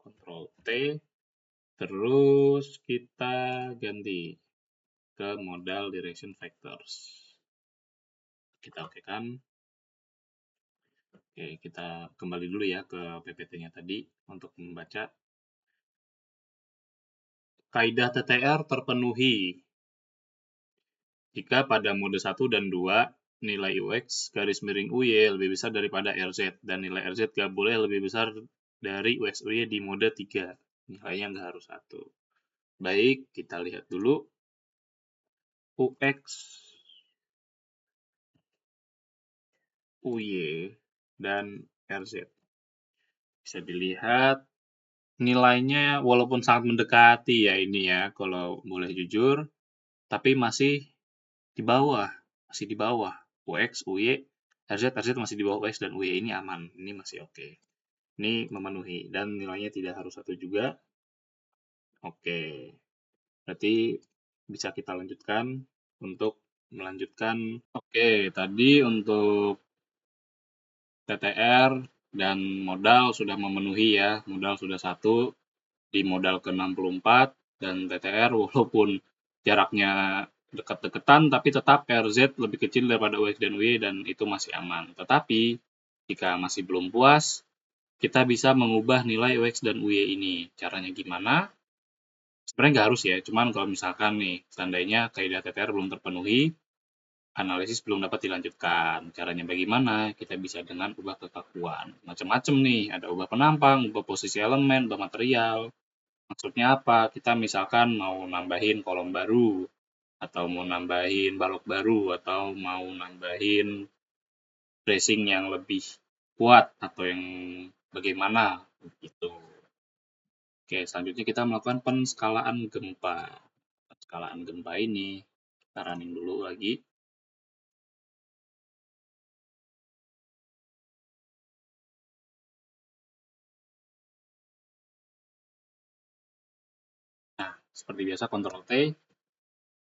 A: Ctrl T, terus kita ganti ke modal direction vectors. Kita okekan. Oke, kita kembali dulu ya ke PPT-nya tadi untuk membaca. Kaidah TTR terpenuhi jika pada mode 1 dan 2 nilai UX garis miring UY lebih besar daripada RZ dan nilai RZ gak boleh lebih besar dari UX UY di mode 3. Nilainya nggak harus 1. Baik, kita lihat dulu UX UY dan RZ. Bisa dilihat nilainya walaupun sangat mendekati ya ini ya, kalau boleh jujur, tapi masih di bawah, UX, UY, RZ masih di bawah UX dan UY ini aman, ini masih oke. Ini memenuhi dan nilainya tidak harus 1 juga. Oke. Berarti bisa kita lanjutkan untuk melanjutkan. Oke, tadi untuk TTR dan modal sudah memenuhi ya, modal sudah 1. di modal ke-64 dan TTR walaupun jaraknya dekat-dekatan tapi tetap RZ lebih kecil daripada UX dan UY dan itu masih aman. Tetapi jika masih belum puas, kita bisa mengubah nilai UX dan UY ini. Caranya gimana? Sebenarnya nggak harus ya, cuman kalau misalkan nih, seandainya kaidah TTR belum terpenuhi, analisis belum dapat dilanjutkan. Caranya bagaimana? Kita bisa dengan ubah kekakuan. Macam-macam nih, ada ubah penampang, ubah posisi elemen, ubah material. Maksudnya apa? Kita misalkan mau nambahin kolom baru, atau mau nambahin balok baru, atau mau nambahin bracing yang lebih kuat, atau yang bagaimana, gitu. Oke, selanjutnya kita melakukan penskalaan gempa. Penskalaan gempa ini, kita running dulu lagi. Nah, seperti biasa Ctrl T.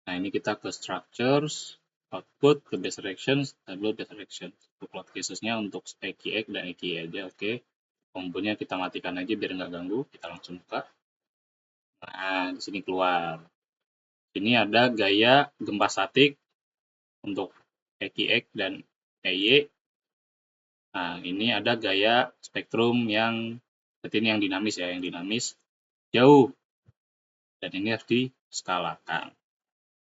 A: Nah, ini kita ke structures, output, ke base directions, table base directions. Untuk load cases-nya untuk EQX dan EQI aja, oke. Komponnya kita matikan aja biar nggak ganggu. Kita langsung buka. Nah, di sini keluar. Ini ada gaya gempa statik untuk EQX dan EY. Nah, ini ada gaya spektrum yang seperti ini yang dinamis ya, yang dinamis jauh. Dan ini harus diskalakan.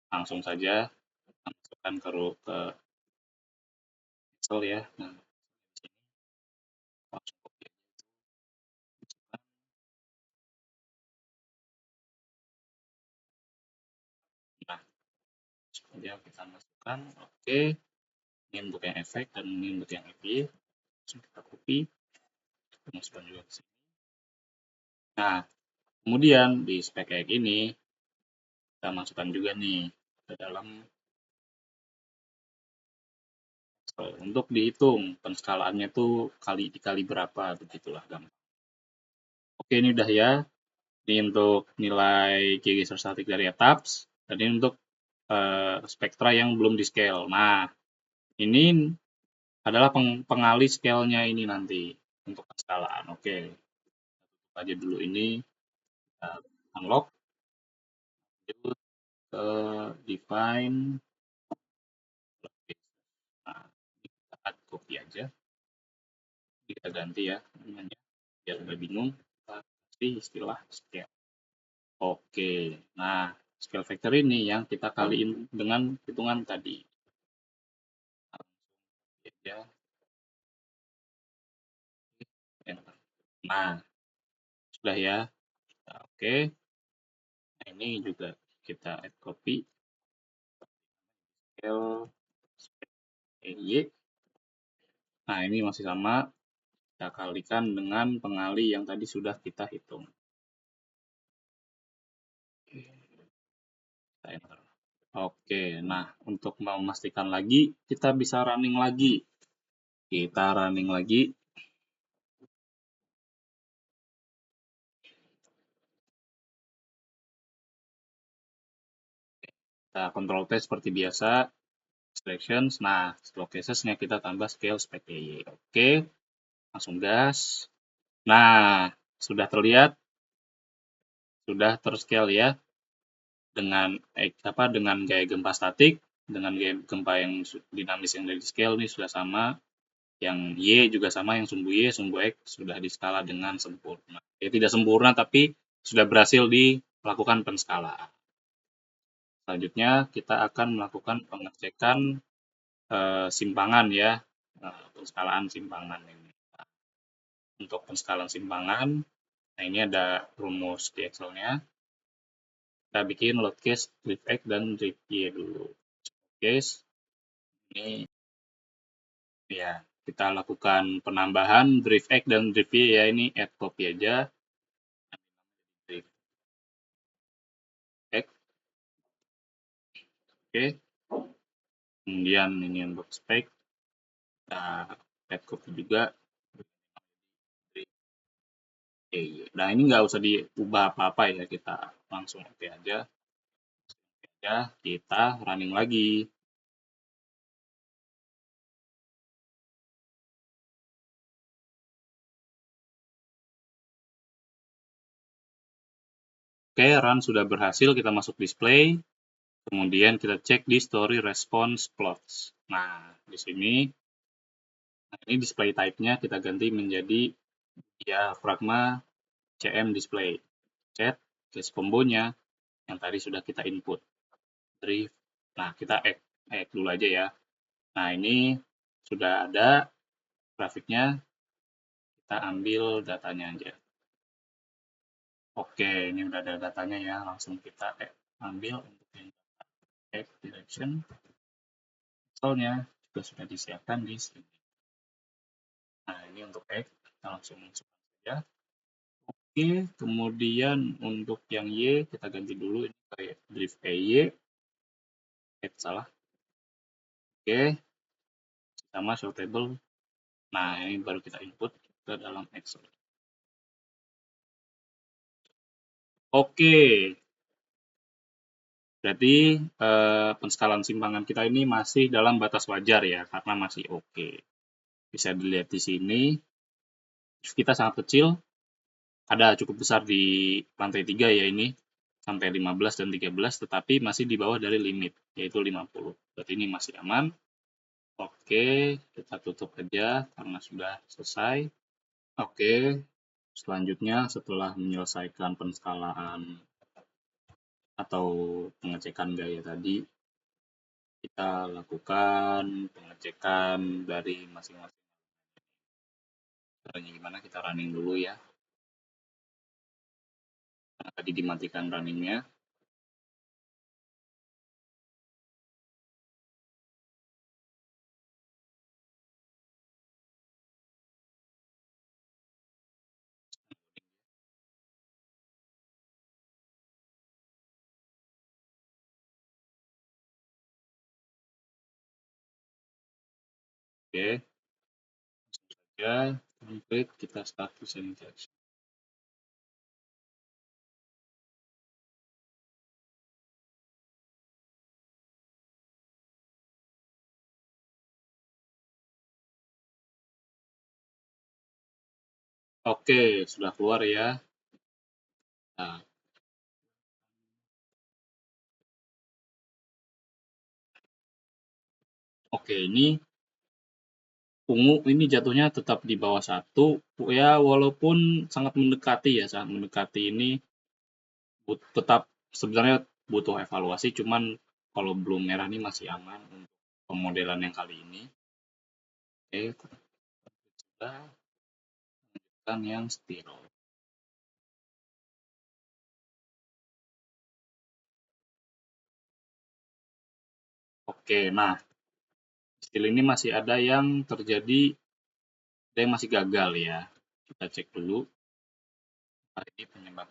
A: Langsung saja masukkan ke Excel ya. Nah, langsung copy. Nah, kemudian kita masukkan, oke. Ini untuk yang efek dan ini untuk yang EV. Langsung kita copy, kita masukkan juga ke sini. Nah, kemudian di spek kayak ini, kita masukkan juga nih ke dalam Excel. Untuk dihitung penskalaannya tuh dikali berapa, begitulah gampang. Oke, ini udah ya. Ini untuk nilai geser statik dari etaps, dan ini untuk spektra yang belum di scale. Nah, ini adalah pengalih scale-nya ini nanti untuk penskalaan. Oke, tutup aja dulu ini, kita unlock, lanjut ke define. Nah, ini kita add copy aja, kita ganti ya namanya, biar nggak bingung. Kita kasih istilah scale. Oke, nah scale factor ini yang kita kaliin dengan hitungan tadi. Ya, nah sudah ya. Nah, oke, nah, ini juga kita add copy scale EY. Nah, ini masih sama, kita kalikan dengan pengali yang tadi sudah kita hitung. Kita enter. Oke, nah untuk memastikan lagi, kita bisa running lagi. Kita running lagi. Kita Ctrl T seperti biasa. Selections. Nah, slow cases-nya kita tambah scale spek EY. Oke, langsung gas. Nah, sudah terlihat, sudah terscale ya. Dengan gaya gempa statik, dengan gaya gempa yang dinamis yang dari scale ini sudah sama, yang Y juga sama, yang sumbu Y, sumbu X sudah diskala dengan sempurna. Ya, tidak sempurna tapi sudah berhasil dilakukan penskalaan. Selanjutnya kita akan melakukan pengecekan simpangan ya, penskalaan simpangan ini. Untuk penskalaan simpangan, nah ini ada rumus di Excel-nya. Kita bikin load case, drift X, dan drift Y dulu. Case, ini ya kita lakukan penambahan drift X dan drift Y ya, ini add copy aja. Drift X, oke. Kemudian ini untuk spek, kita add copy juga. Nah ini nggak usah diubah apa-apa ya, kita langsung oke aja. Ya, kita running lagi. Oke, run sudah berhasil, kita masuk display. Kemudian kita cek di story response plots. Nah, di sini ini display type-nya kita ganti menjadi diafragma CM display. Chat case combo-nya yang tadi sudah kita input. Drift. Nah, kita add dulu aja ya. Nah, ini sudah ada grafiknya, kita ambil datanya aja. Oke, ini udah ada datanya ya, langsung kita ambil untuk yang direction. Soalnya juga sudah disiapkan di sini. Nah, ini untuk kita langsung masukkan saja. Oke, kemudian untuk yang Y, kita ganti dulu ini kayak drift EY. Salah. Oke, sama show table. Nah, ini baru kita input ke dalam Excel. Oke, berarti penskalan simpangan kita ini masih dalam batas wajar ya, karena masih oke. Bisa dilihat di sini, kita sangat kecil, ada cukup besar di lantai 3 ya ini, sampai 15 dan 13, tetapi masih di bawah dari limit, yaitu 50. Berarti ini masih aman. Oke, kita tutup aja karena sudah selesai. Oke, selanjutnya setelah menyelesaikan penskalaan atau pengecekan gaya tadi, kita lakukan pengecekan dari masing-masing. Caranya gimana? Kita running dulu ya. Karena tadi dimatikan runningnya. Oke, ya, complete, kita start to injection. Oke, sudah keluar ya. Nah, oke, ini ungu ini jatuhnya tetap di bawah 1. Ya, walaupun sangat mendekati ya, sangat mendekati ini tetap sebenarnya butuh evaluasi, cuman kalau belum merah ini masih aman untuk pemodelan yang kali ini. Oke, kita lanjutkan yang stiro. Oke, nah stil ini masih ada yang terjadi, ada yang masih gagal ya. Kita cek dulu. Ini penyebab.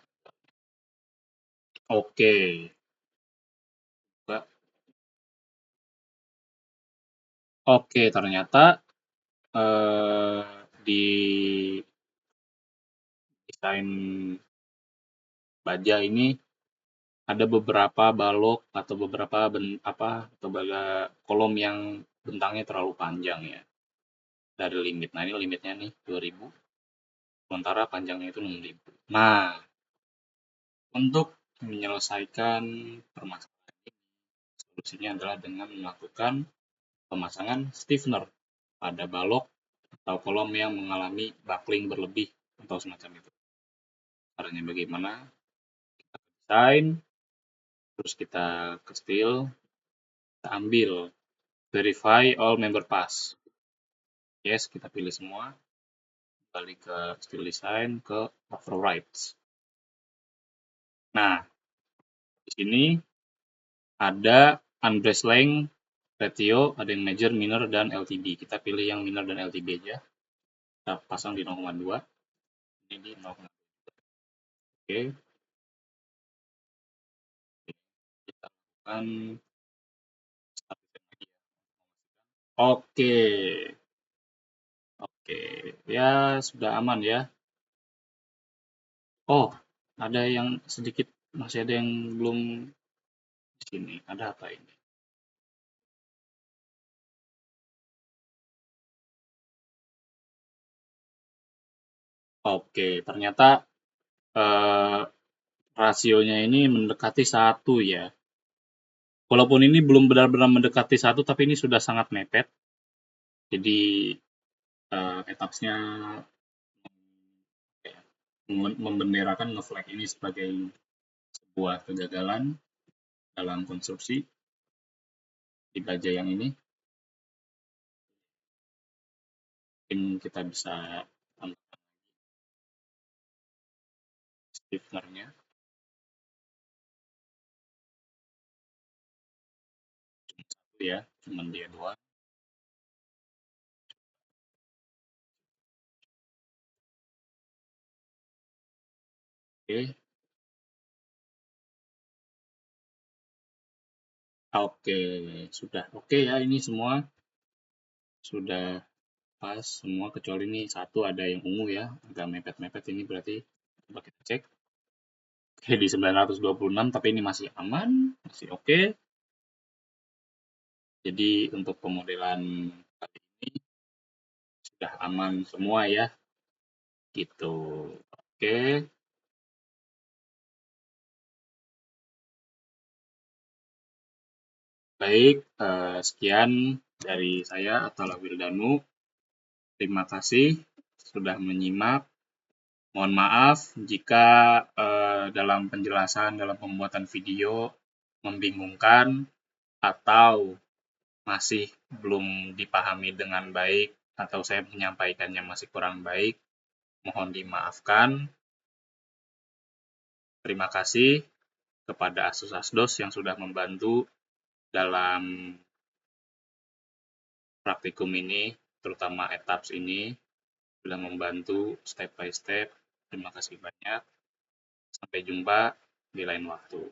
A: Oke, Mbak. Oke, ternyata di desain baja ini ada beberapa balok atau beberapa kolom yang bentangnya terlalu panjang ya dari limit. Nah, ini limitnya nih 2000, sementara panjangnya itu 6000. Nah, untuk menyelesaikan permasalahan ini, solusinya adalah dengan melakukan pemasangan stiffener pada balok atau kolom yang mengalami buckling berlebih atau semacam itu. Caranya bagaimana? Kita desain, terus kita ke steel, kita ambil verify all member pass. Yes, kita pilih semua, balik ke steel design, ke overrides. Nah, di sini ada unbrace length, ratio, ada yang major, minor, dan LTB. Kita pilih yang minor dan LTB aja. Kita pasang di 0,2. Ini di 0,2. Oke. Kita lakukan Oke. Oke. Ya, sudah aman ya. Oh, ada yang sedikit, masih ada yang belum di sini. Ada apa ini? Oke, ternyata eh, rasionya ini mendekati 1 ya. Walaupun ini belum benar-benar mendekati 1, tapi ini sudah sangat mepet. Jadi etapsnya membenderakan nge-flag ini sebagai sebuah kegagalan dalam konstruksi di baja yang ini. Mungkin kita bisa tambahkan stiffener-nya. Cuma satu ya, cuma dia doang. Oke. Oke, sudah oke ya ini semua. Sudah pas semua kecuali ini satu ada yang ungu ya, agak mepet-mepet ini berarti coba kita cek. Oke, di 926 tapi ini masih aman, masih oke. Jadi untuk pemodelan kali ini sudah aman semua ya. Gitu. Oke. Baik, sekian dari saya Atala Wildanu. Terima kasih sudah menyimak. Mohon maaf jika dalam penjelasan dalam pembuatan video membingungkan atau masih belum dipahami dengan baik atau saya menyampaikannya masih kurang baik. Mohon dimaafkan. Terima kasih kepada Asus-Asdos yang sudah membantu dalam praktikum ini, terutama etaps ini, sudah membantu step by step. Terima kasih banyak. Sampai jumpa di lain waktu.